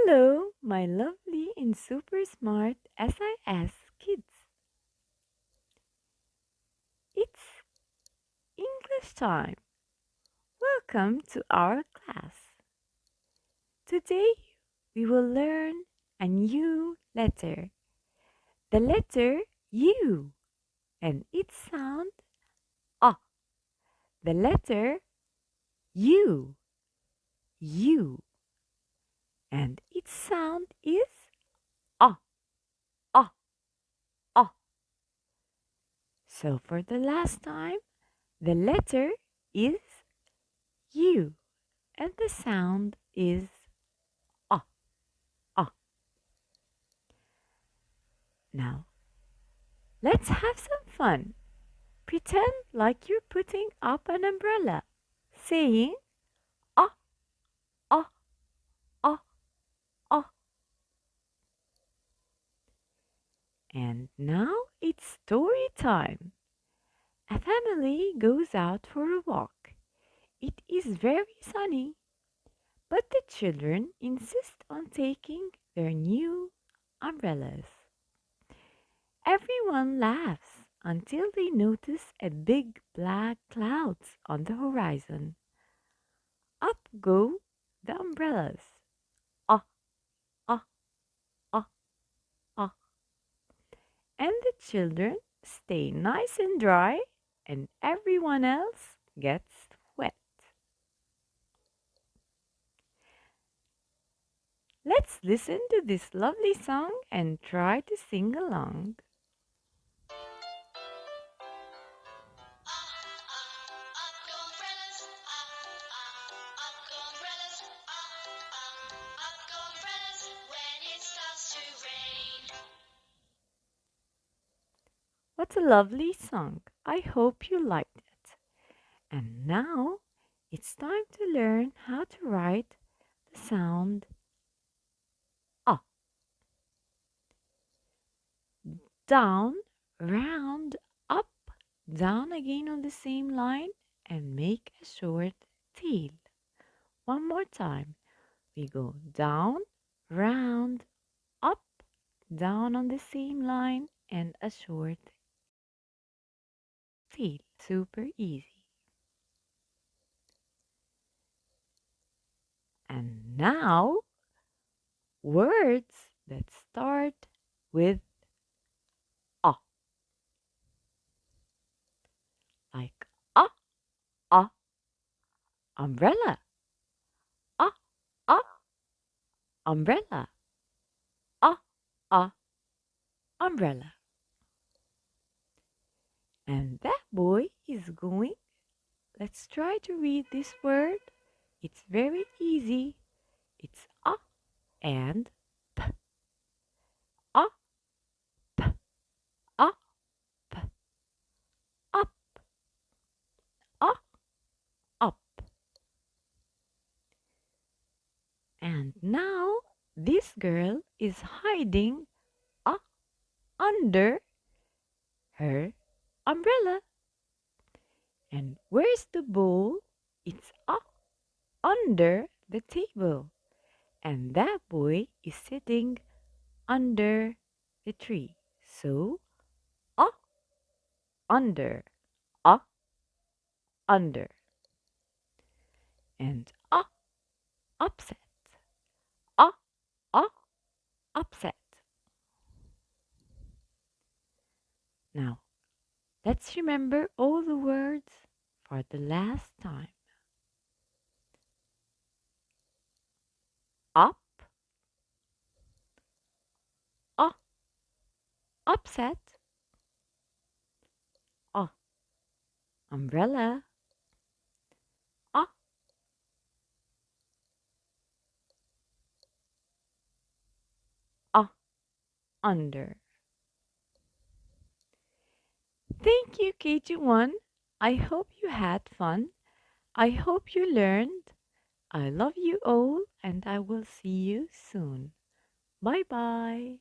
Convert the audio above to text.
Hello, my lovely and super smart SIS kids. It's English time. Welcome to our class. Today we will learn a new letter, the letter U, and its sound A. The letter U, U, and its sound is A, A, A. So for the last time, the letter is U. And the sound is ah, ah. Now, let's have some fun. Pretend like you're putting up an umbrella, saying ah, ah, ah, ah. And now it's story time. A family goes out for a walk. It is very sunny, but the children insist on taking their new umbrellas. Everyone laughs until they notice a big black clouds on the horizon. Up go the umbrellas. Ah, ah, ah, ah. And the children stay nice and dry, and everyone else gets wet. Let's listen to this lovely song and try to sing along. What a lovely song. I hope you liked it. And now it's time to learn how to write the sound A. Down, round, up, down again on the same line and make a short tail. One more time. We go down, round, up, down on the same line and a short tail. Super easy. And now words that start with A. Like a, umbrella. A, umbrella. A, umbrella. And that boy is going. Let's try to read this word. It's very easy. It's a and p. A, p. A, p. Up. A, up. And now this girl is hiding a under her umbrella. And where's the bowl? It's up under the table. And that boy is sitting under the tree. So, up, under, up, under. And up, upset. Up, up, upset. Now, let's remember all the words for the last time. Up, upset, umbrella, up, under. Thank you, KG1. I hope you had fun. I hope you learned. I love you all, and I will see you soon. Bye bye.